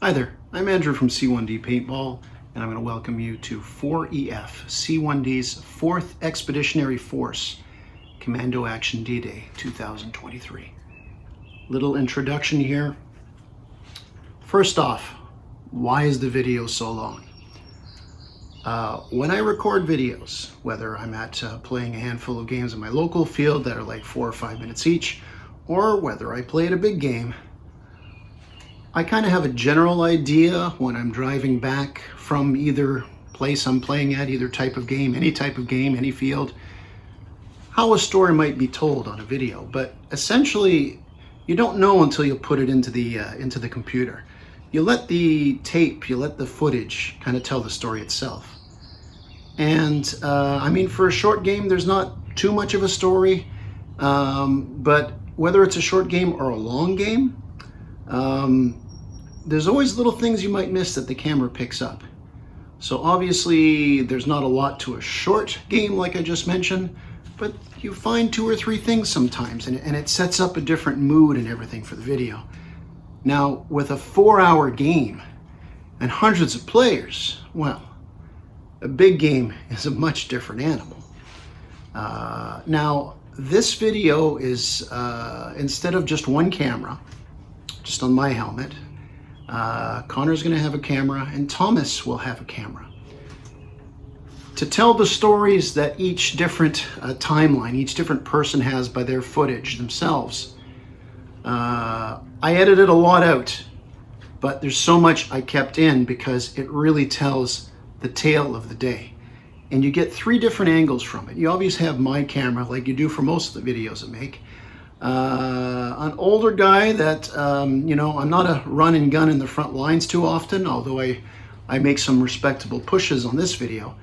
Hi there, I'm Andrew from C1D Paintball, and I'm going to welcome you to 4EF, C1D's 4th Expeditionary Force, Commando Action D-Day 2023. Little introduction here. First off, why is the video so long? When I record videos, whether I'm at playing a handful of games in my local field that are like 4 or 5 minutes each, or whether I play at a big game, I kind of have a general idea when I'm driving back from either place I'm playing at, either type of game, any field, how a story might be told on a video. But essentially, you don't know until you put it into the computer. You let the tape, you let the footage kind of tell the story itself. And I mean, for a short game, there's not too much of a story, but whether it's a short game or a long game, there's always little things you might miss that the camera picks up. So obviously there's not a lot to a short game like I just mentioned, but you find 2 or 3 things sometimes, and it sets up a different mood and everything for the video. Now with a 4-hour game and hundreds of players, well, a big game is a much different animal. Now this video is instead of just one camera, just on my helmet, Connor's going to have a camera and Thomas will have a camera to tell the stories that each different timeline, each different person has by their footage themselves. I edited a lot out, but there's so much I kept in because it really tells the tale of the day. And you get 3 different angles from it. You obviously have my camera like you do for most of the videos I make. An older guy that, you know, I'm not a run and gun in the front lines too often, although I make some respectable pushes on this video.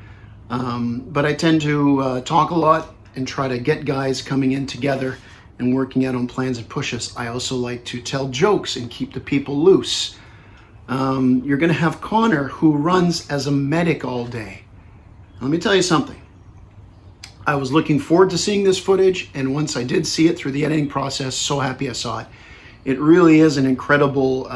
But I tend to talk a lot and try to get guys coming in together and working out on plans and pushes. I also like to tell jokes and keep the people loose. You're going to have Connor, who runs as a medic all day. Let me tell you something. I was looking forward to seeing this footage, and once I did see it through the editing process, so happy I saw it. It really is an incredible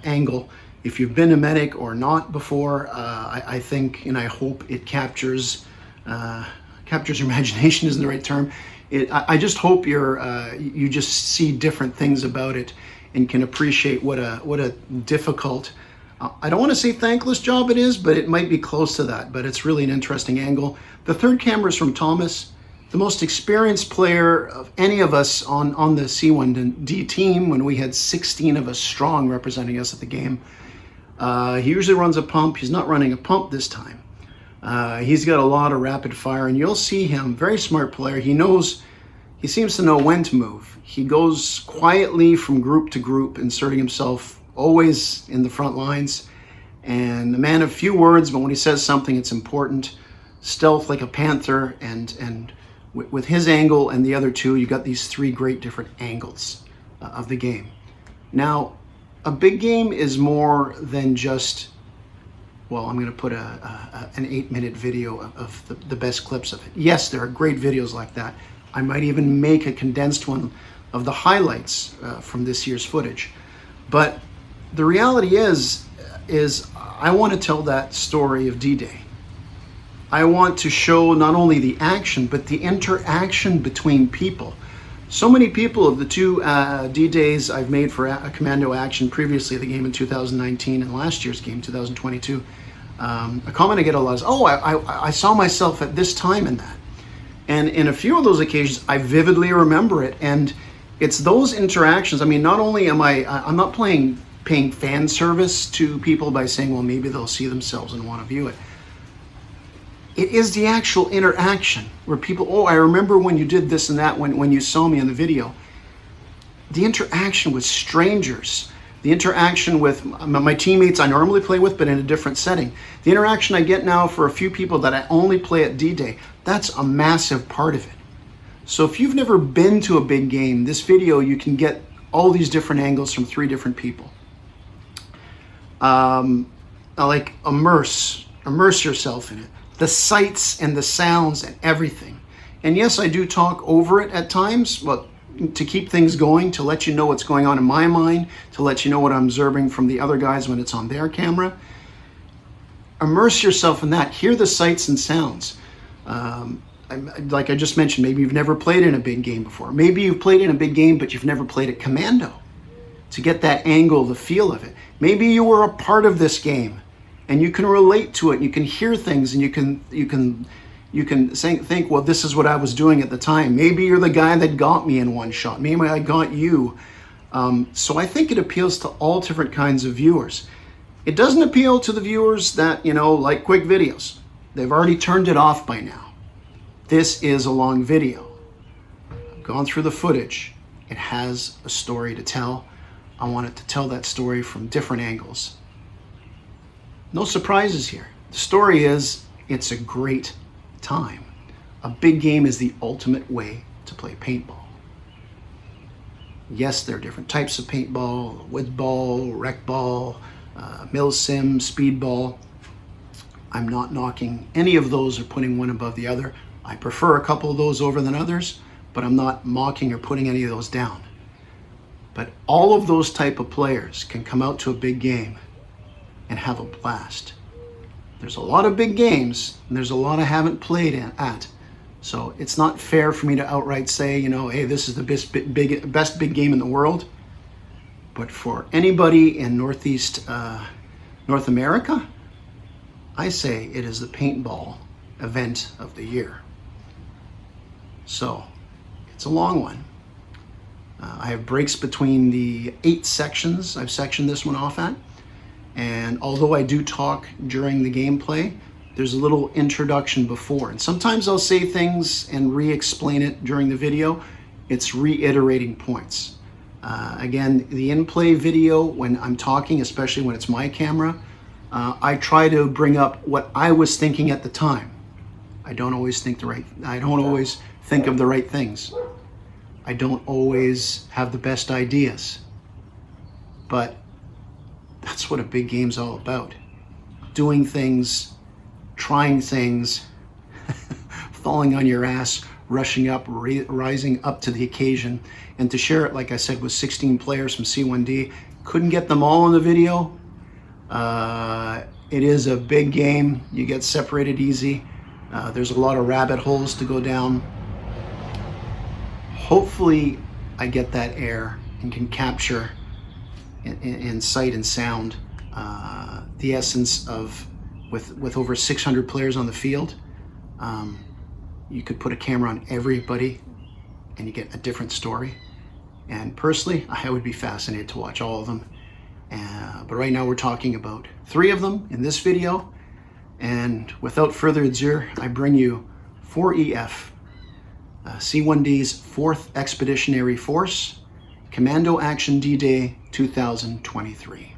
angle. If you've been a medic or not before, I think and I hope it captures your imagination isn't the right term. I just hope you just see different things about it and can appreciate what a difficult, I don't want to say thankless job it is, but it might be close to that, but it's really an interesting angle. The third camera is from Thomas, the most experienced player of any of us on the C1D team when we had 16 of us strong representing us at the game. He usually runs a pump. He's not running a pump this time. He's got a lot of rapid fire, and you'll see him, very smart player. He seems to know when to move. He goes quietly from group to group, inserting himself always in the front lines, and a man of few words, but when he says something, it's important. Stealth like a panther, and with his angle and the other 2, you got these 3 great different angles of the game. Now, a big game is more than just, well, I'm going to put an 8-minute video of the best clips of it. Yes, there are great videos like that. I might even make a condensed one of the highlights from this year's footage. But the reality is I want to tell that story of D-Day. I want to show not only the action, but the interaction between people. So many people of the 2 D-Days I've made for a Commando Action, previously the game in 2019 and last year's game, 2022, a comment I get a lot is, oh, I saw myself at this time in that. And in a few of those occasions, I vividly remember it. And it's those interactions. I mean, not only I'm not paying fan service to people by saying, well, maybe they'll see themselves and want to view it. It is the actual interaction where people, oh, I remember when you did this and that when you saw me in the video. The interaction with strangers, the interaction with my teammates I normally play with, but in a different setting. The interaction I get now for a few people that I only play at D-Day, that's a massive part of it. So if you've never been to a big game, this video, you can get all these different angles from 3 different people. Like immerse yourself in it. The sights and the sounds and everything. And yes, I do talk over it at times, but to keep things going, to let you know what's going on in my mind, to let you know what I'm observing from the other guys when it's on their camera. Immerse yourself in that. Hear the sights and sounds. Like I just mentioned, maybe you've never played in a big game before. Maybe you've played in a big game, but you've never played at Commando, to get that angle, the feel of it. Maybe you were a part of this game and you can relate to it, and you can hear things, and you can think, well, this is what I was doing at the time. Maybe you're the guy that got me in one shot. Maybe I got you. So I think it appeals to all different kinds of viewers. It doesn't appeal to the viewers that, like quick videos. They've already turned it off by now. This is a long video. I've gone through the footage. It has a story to tell. I want it to tell that story from different angles. No surprises here. The story is, it's a great time. A big game is the ultimate way to play paintball. Yes, there are different types of paintball: wood ball, rec ball, mill sim, speedball. I'm not knocking any of those or putting one above the other. I prefer a couple of those over than others, but I'm not mocking or putting any of those down. But all of those type of players can come out to a big game and have a blast. There's a lot of big games, and there's a lot I haven't played at. So it's not fair for me to outright say, hey, this is the best big game in the world. But for anybody in North America, I say it is the paintball event of the year. So it's a long one. I have breaks between the 8 sections I've sectioned this one off at. And although I do talk during the gameplay, there's a little introduction before. And sometimes I'll say things and re-explain it during the video. It's reiterating points. Again, the in-play video, when I'm talking, especially when it's my camera, I try to bring up what I was thinking at the time. I don't always think of the right things. I don't always have the best ideas. But that's what a big game's all about. Doing things, trying things, falling on your ass, rushing up, rising up to the occasion, and to share it, like I said, with 16 players from C1D. Couldn't get them all in the video. It is a big game. You get separated easy. There's a lot of rabbit holes to go down. Hopefully I get that air and can capture in sight and sound the essence of, with over 600 players on the field, you could put a camera on everybody and you get a different story. And personally, I would be fascinated to watch all of them. But right now we're talking about 3 of them in this video. And without further ado, I bring you 4EF, C1D's 4th Expeditionary Force, Commando Action D-Day 2023.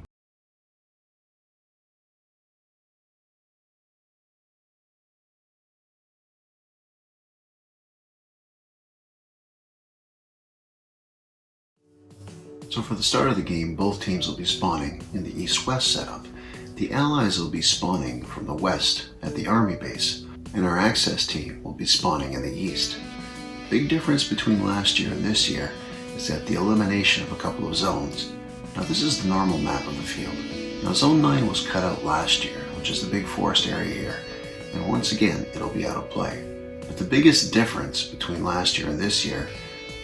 So for the start of the game, both teams will be spawning in the east-west setup. The allies will be spawning from the west at the army base, and our access team will be spawning in the east. Big difference between last year and this year is that the elimination of a couple of zones. Now this is the normal map of the field. Now Zone 9 was cut out last year, which is the big forest area here, and once again it'll be out of play. But the biggest difference between last year and this year,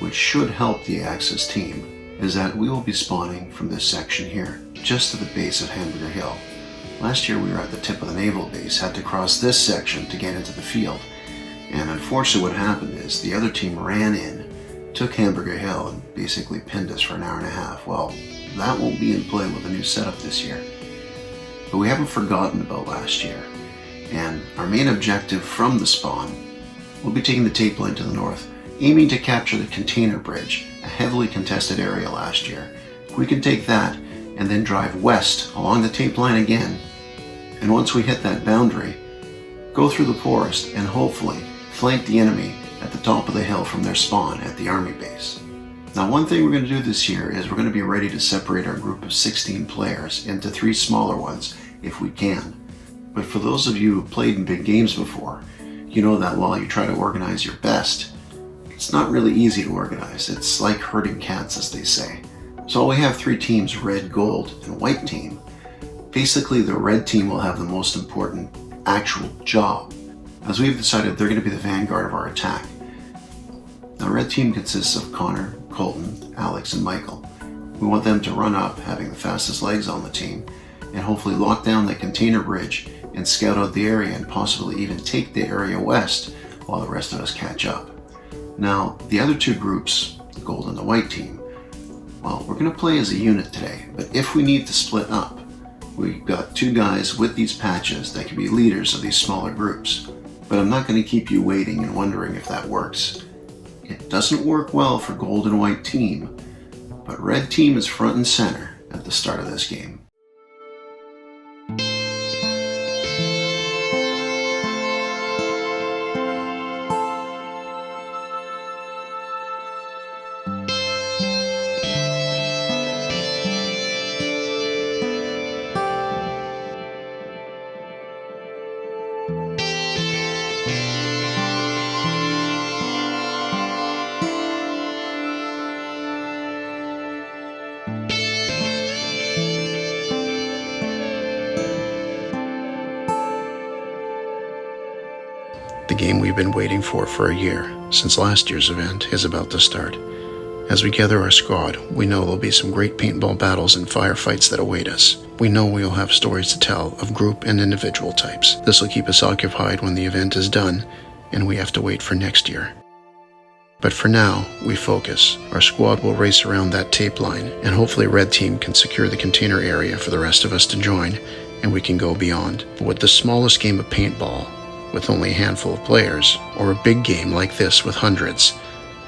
which should help the Axis team, is that we will be spawning from this section here, just to the base of Hamburger Hill. Last year we were at the tip of the naval base, had to cross this section to get into the field, and unfortunately what happened is the other team ran in, took Hamburger Hill, and basically pinned us for an hour and a half. Well, that won't be in play with the new setup this year. But we haven't forgotten about last year, and our main objective from the spawn will be taking the tape line to the north, aiming to capture the container bridge, a heavily contested area last year. We can take that and then drive west along the tape line again, and once we hit that boundary, go through the forest and hopefully flank the enemy at the top of the hill from their spawn at the army base. Now one thing we're going to do this year is we're going to be ready to separate our group of 16 players into 3 smaller ones if we can. But for those of you who played in big games before, you know that while you try to organize your best, it's not really easy to organize. It's like herding cats, as they say. So we have 3 teams, red, gold, and white team. Basically, the red team will have the most important actual job, as we've decided they're going to be the vanguard of our attack. The red team consists of Connor, Colton, Alex, and Michael. We want them to run up, having the fastest legs on the team, and hopefully lock down the container bridge and scout out the area and possibly even take the area west while the rest of us catch up. Now, the other 2 groups, the gold and the white team, well, we're going to play as a unit today, but if we need to split up, we've got 2 guys with these patches that can be leaders of these smaller groups. But I'm not going to keep you waiting and wondering if that works. It doesn't work well for gold and white team, but red team is front and center at the start of this game. The game we've been waiting for a year, since last year's event, is about to start. As we gather our squad, we know there'll be some great paintball battles and firefights that await us. We know we'll have stories to tell of group and individual types. This will keep us occupied when the event is done, and we have to wait for next year. But for now, we focus. Our squad will race around that tape line, and hopefully Red Team can secure the container area for the rest of us to join, and we can go beyond. But with the smallest game of paintball, with only a handful of players, or a big game like this with hundreds,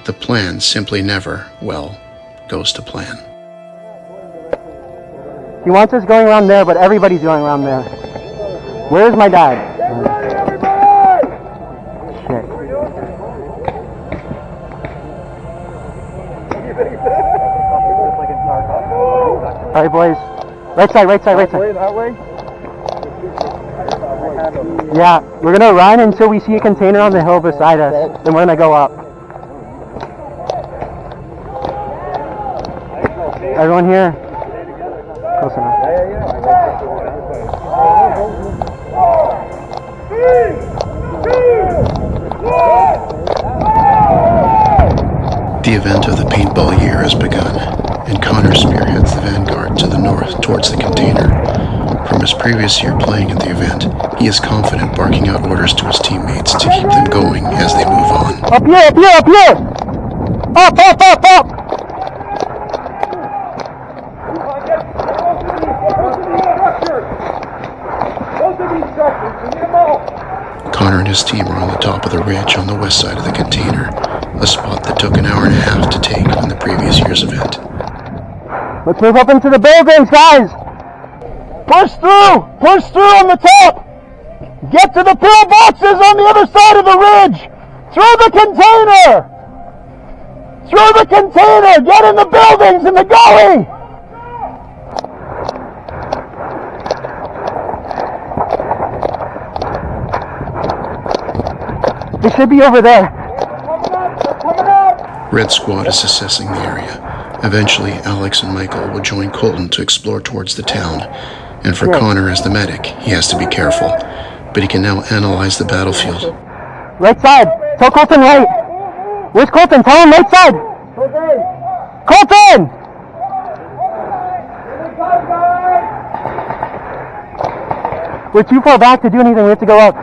the plan simply never, well, goes to plan. He wants us going around there, but everybody's going around there. Where's my dad? Shit. Alright, boys. Right side, right side, right side. That way? Yeah, we're gonna run until we see a container on the hill beside us. Then we're gonna go up. Everyone here? Close enough. The event of the paintball year has begun, and Connor spearheads the vanguard to the north towards the container. From his previous year playing at the event, he is confident barking out orders to his teammates to keep them going as they move on. Up here, up here, up here! Up, up, up, up! Connor and his team are on the top of the ridge on the west side of the container, a spot that took an hour and a half to take on the previous year's event. Let's move up into the buildings, guys! Push through! Push through on the top! Get to the pillboxes on the other side of the ridge! Through the container! Through the container! Get in the buildings in the gully! They should be over there. Red Squad is assessing the area. Eventually, Alex and Michael will join Colton to explore towards the town. And for Connor as the medic, he has to be careful. But he can now analyze the battlefield. Right side. Tell Colton right. Where's Colton? Tell him right side. Colton! We're too far back to do anything. We have to go up.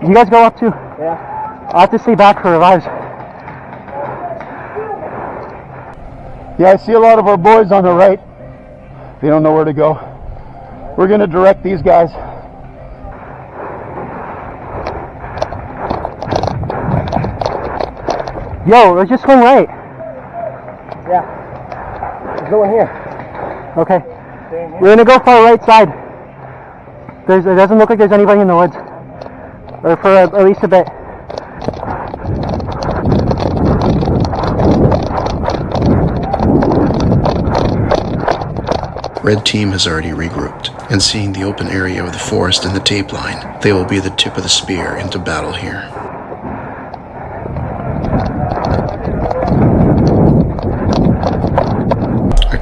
You guys go up too. Yeah. I'll have to stay back for revives. Yeah, I see a lot of our boys on the right. They don't know where to go. We're going to direct these guys. Yo, let's just swing right. Yeah. There's no one here. Okay. We're going to go far right side. It doesn't look like there's anybody in the woods. Or for at least a bit. Red Team has already regrouped, and seeing the open area of the forest and the tape line, they will be the tip of the spear into battle here.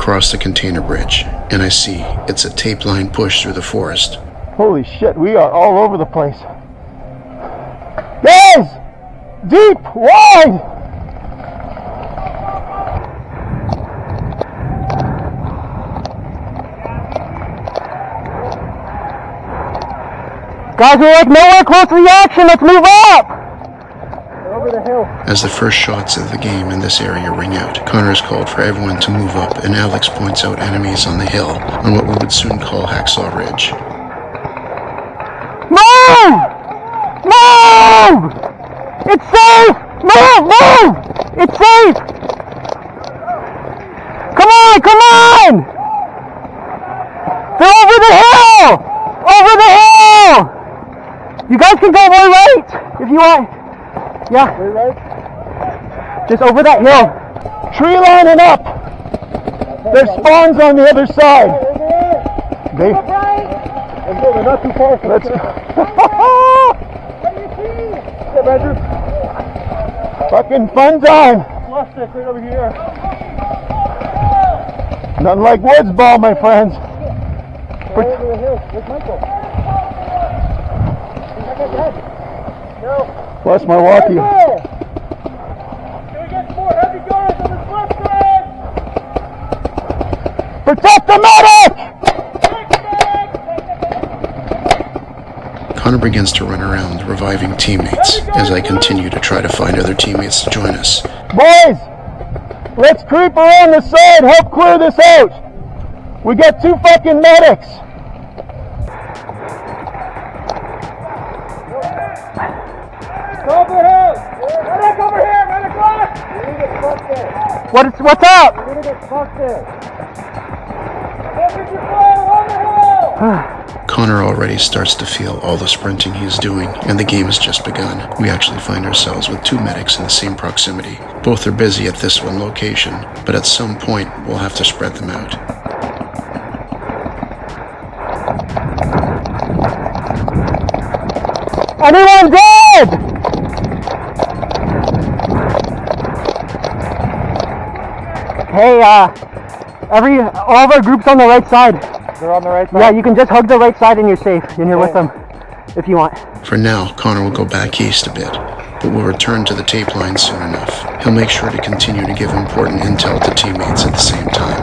across the container bridge, and I see it's a tape line push through the forest. Holy shit, we are all over the place. Guys! Deep! Wide! Guys, we're like nowhere close to the action. Let's move up! Over the hill. As the first shots of the game in this area ring out, Connor has called for everyone to move up, and Alex points out enemies on the hill on what we would soon call Hacksaw Ridge. Move! Move! It's safe! Move! Move! It's safe! Come on! Come on! They're over the hill! Over the hill! You guys can go way right if you want. Yeah. Way right? Just over that hill. Tree lining up! There's spawns on the other side. They... They're not too far. Let's go. What do you see? Hey, Andrew. Fucking fun time. Lost it right over here. Nothing like woods ball, my friends. Over the hill. Where's Michael? No. Plus my walkie. Can we get more heavy guards on the flip side? Protect the medic! Connor begins to run around, reviving teammates, as I continue to try to find other teammates to join us. Boys, let's creep around the side, help clear this out. We got 2 fucking medics. Over here! Medic over here! Medic left! We need to get fucked there. What's up? We need to get fucked there. Focus your fire on the hill! Connor already starts to feel all the sprinting he's doing, and the game has just begun. We actually find ourselves with 2 medics in the same proximity. Both are busy at this one location, but at some point we'll have to spread them out. Anyone dead? Hey, all of our groups on the right side. They're on the right side? Yeah, you can just hug the right side and you're safe. You're here with them, if you want. For now, Connor will go back east a bit, but will return to the tape line soon enough. He'll make sure to continue to give important intel to teammates at the same time.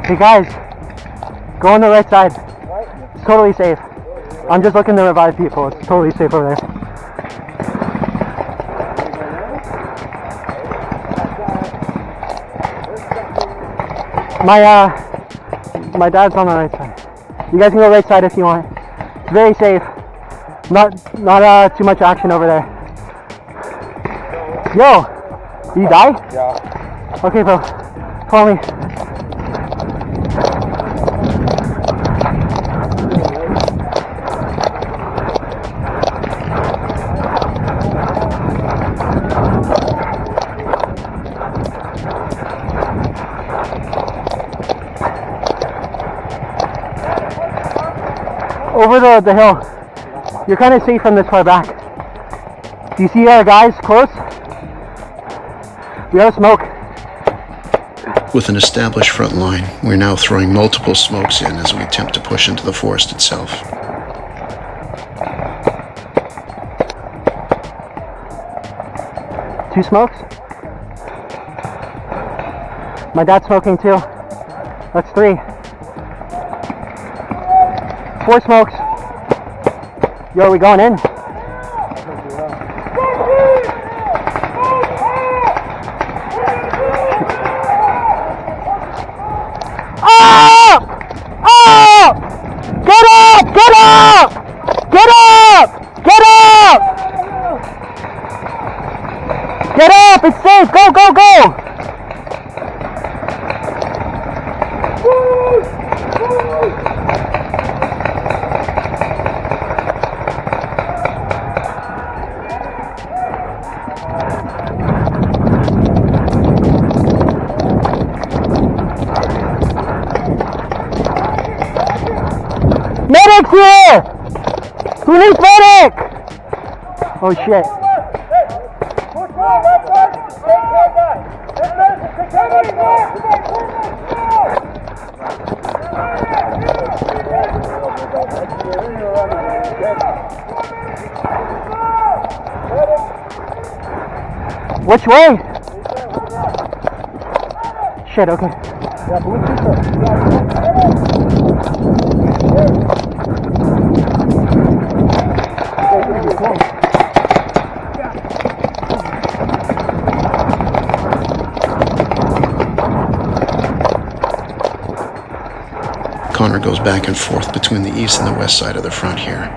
Hey guys, go on the right side. It's totally safe. I'm just looking to revive people. It's totally safe over there. My dad's on the right side. You guys can go right side if you want. It's very safe. Not too much action over there. Yo, did you die? Yeah. Okay, bro. Follow me. Over the hill. You're kind of safe from this far back. Do you see our guys close? We have smoke. With an established front line, we're now throwing multiple smokes in as we attempt to push into the forest itself. Two smokes? My dad's smoking too. That's three. 4 smokes. Yo, are we going in? Up! Up! Get up! Get up! Get up! Get up! Get up! It's safe! Go, go, go! Medic's here! Who needs medic? Oh shit. Which way? Shit, okay. Connor goes back and forth between the east and the west side of the front here.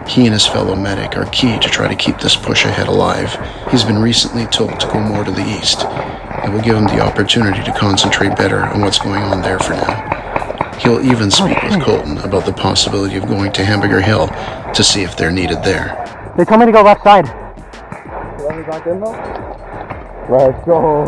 He and his fellow medic are key to try to keep this push ahead alive. He's been recently told to go more to the east. It will give him the opportunity to concentrate better on what's going on there for now. He'll even speak with Colton about the possibility of going to Hamburger Hill to see if they're needed there. They told me to go left side. Let's go.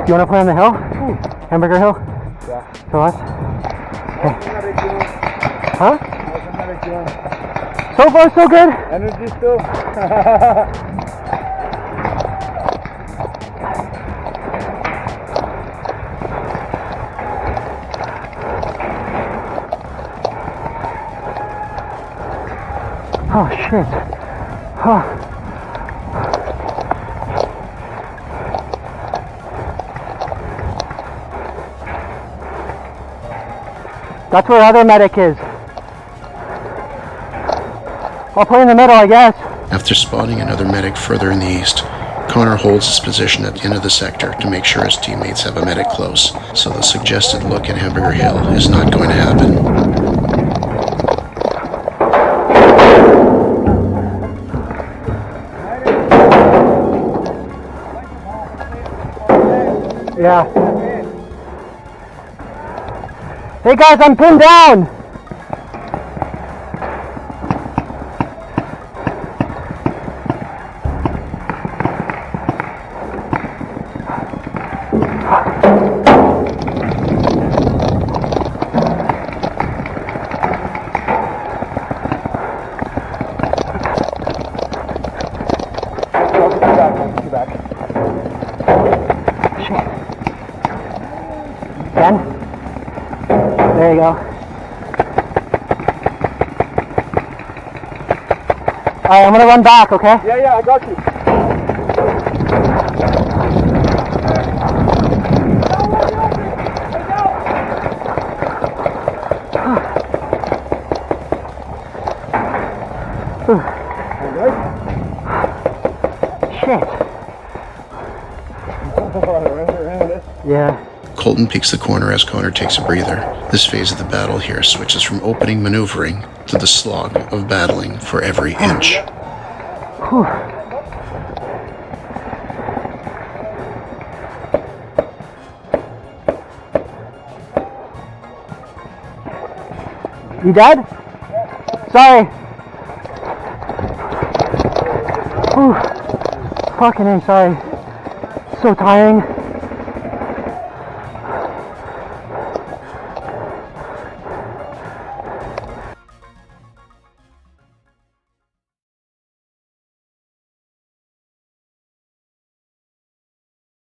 Do you want to play on the hill? Hamburger Hill? Yeah. To us? Okay. Huh? So far, so good. Energy still? Oh shit. Oh. That's where other medic is. I'll play in the middle, I guess. After spotting another medic further in the east, Connor holds his position at the end of the sector to make sure his teammates have a medic close, so the suggested look at Hamburger Hill is not going to happen. Yeah. Hey guys, I'm pinned down! Again? There you go. Alright, I'm gonna run back, okay? Yeah, I got you. Shit. Yeah. Colton peeks the corner as Connor takes a breather. This phase of the battle here switches from opening maneuvering to the slog of battling for every inch. Whew. You dead? Sorry. Whew. Fucking A, sorry. So tiring.